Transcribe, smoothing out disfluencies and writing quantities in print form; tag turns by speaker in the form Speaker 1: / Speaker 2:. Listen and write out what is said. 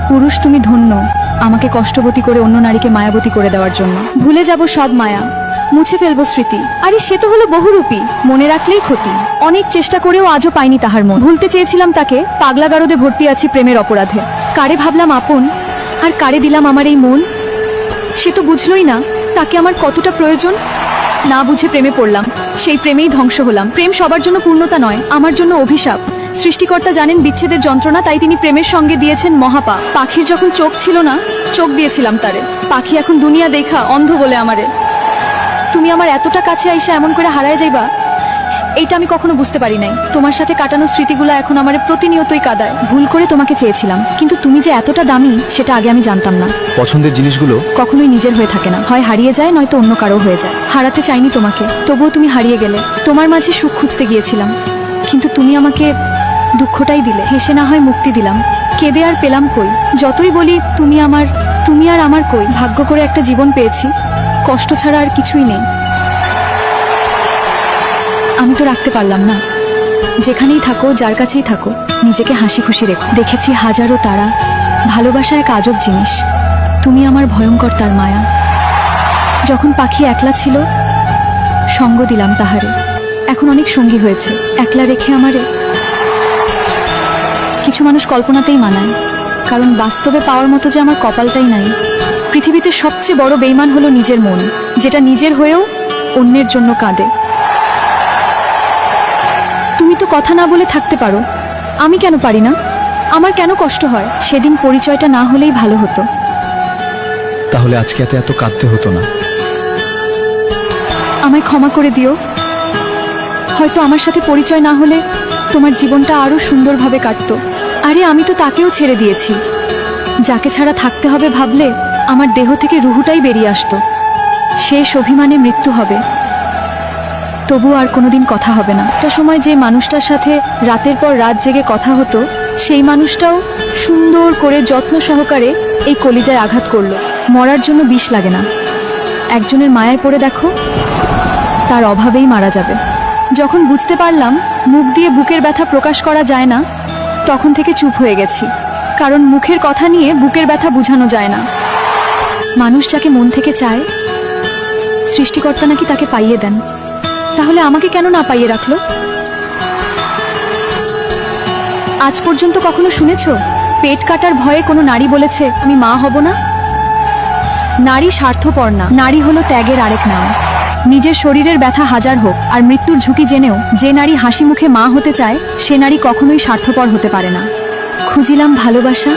Speaker 1: পুরুষ তুমি ধন্য আমাকে কষ্টবতী করে অন্য নারীকে মায়াবতী করে দেওয়ার জন্য। ভুলে যাব সব মায়া, মুছে ফেলবো স্মৃতি। আরে সে তো হলো বহুরূপী, মনে রাখলেই ক্ষতি। অনেক চেষ্টা করেও আজও পাইনি তাহার মন। ভুলতে চেয়েছিলাম তাকে, পাগলাগারদে ভর্তি আছি প্রেমের অপরাধে। কারে ভাবলাম আপন আর কারে দিলাম আমার এই মন। সে তো বুঝলই না তাকে আমার কতটা প্রয়োজন। না বুঝে প্রেমে পড়লাম, সেই প্রেমেই ধ্বংস হলাম। প্রেম সবার জন্য পূর্ণতা নয়, আমার জন্য অভিশাপ। সৃষ্টিকর্তা জানেন বিচ্ছেদের যন্ত্রণা, তাই তিনি প্রেমের সঙ্গে দিয়েছেন মহাপাপ। পাখির যখন চোখ ছিল না, চোখ দিয়েছিলাম তারে। পাখি এখন দুনিয়া দেখা অন্ধ বলে আমারে। তুমি আমার এতটা কাছে আইসা এমন করে হারায় যাইবা, এইটা আমি কখনো বুঝতে পারি নাই। তোমার সাথে কাটানো স্মৃতিগুলো এখন আমারে প্রতিনিয়তই কাঁদায়। ভুল করে তোমাকে চেয়েছিলাম, কিন্তু তুমি যে এতটা দামি সেটা আগে আমি জানতাম না।
Speaker 2: পছন্দের জিনিসগুলো
Speaker 1: কখনোই নিজের হয়ে থাকে না, হয় হারিয়ে যায় নয়তো অন্য কারো হয়ে যায়। হারাতে চাইনি তোমাকে, তবুও তুমি হারিয়ে গেলে। তোমার মাঝে সুখ খুঁজতে গিয়েছিলাম, কিন্তু তুমি আমাকে দুঃখটাই দিলে। হেসে না হয় মুক্তি দিলাম, কেঁদে আর পেলাম কই। যতই বলি তুমি আমার, তুমি আর আমার কই। ভাগ্য করে একটা জীবন পেয়েছি, কষ্ট ছাড়া আর কিছুই নেই। আমি তো রাখতে পারলাম না। যেখানেই থাকো, যার কাছেই থাকো, নিজেকে হাসি খুশি রেখো। দেখেছি হাজারো তারা, ভালোবাসা এক আজব জিনিস। তুমি আমার ভয়ঙ্কর তার মায়া। যখন পাখি একলা ছিল, সঙ্গ দিলাম তাহারে। এখন অনেক সঙ্গী হয়েছে, একলা রেখে আমারে। কিছু মানুষ কল্পনাতেই মানায়, কারণ বাস্তবে পাওয়ার মতো যে আমার কপালটাই নাই। পৃথিবীতে সবচেয়ে বড় বেইমান হলো নিজের মন, যেটা নিজের হয়েও অন্যের জন্য কাঁদে। তুমি তো কথা না বলে থাকতে পারো, আমি কেন পারি না? আমার কেন কষ্ট হয়? সেদিন পরিচয়টা না হলেই ভালো হতো।
Speaker 2: তাহলে আজকে এত কাঁদতে হতো না।
Speaker 1: আমায় ক্ষমা করে দিও। হয়তো আমার সাথে পরিচয় না হলে তোমার জীবনটা আরো সুন্দরভাবে কাটতো। আরে আমি তো তাকেও ছেড়ে দিয়েছি। যাকে ছাড়া থাকতে হবে ভাবলে আমার দেহ থেকে রুহুটাই বেরিয়ে আসতো। শেষ অভিমানে মৃত্যু হবে, তবু আর কোনোদিন কথা হবে না। একটা সময় যে মানুষটার সাথে রাতের পর রাত জেগে কথা হতো, সেই মানুষটাও সুন্দর করে যত্ন সহকারে এই কলিজায় আঘাত করলো। মরার জন্য বিষ লাগে না, একজনের মায়ায় পড়ে দেখো, তার অভাবেই মারা যাবে। যখন বুঝতে পারলাম মুখ দিয়ে বুকের ব্যথা প্রকাশ করা যায় না, তখন থেকে চুপ হয়ে গেছি। কারণ মুখের কথা নিয়ে বুকের ব্যথা বোঝানো যায় না। মানুষ যাকে মন থেকে চায়, সৃষ্টিকর্তা নাকি তাকে পাইয়ে দেন। তাহলে আমাকে কেন না পাইয়ে রাখলো? আজ পর্যন্ত কখনো শুনেছো পেট কাটার ভয়ে কোনো নারী বলেছে আমি মা হব না? নারী স্বার্থপর না, নারী হলো ত্যাগের আরেক নাম। নিজের শরীরের ব্যথা হাজার হোক আর মৃত্যুর ঝুঁকি জেনেও যে নারী হাসি মুখে মা হতে চায়, সে নারী কখনোই স্বার্থপর হতে পারে না। খুঁজিলাম ভালোবাসা,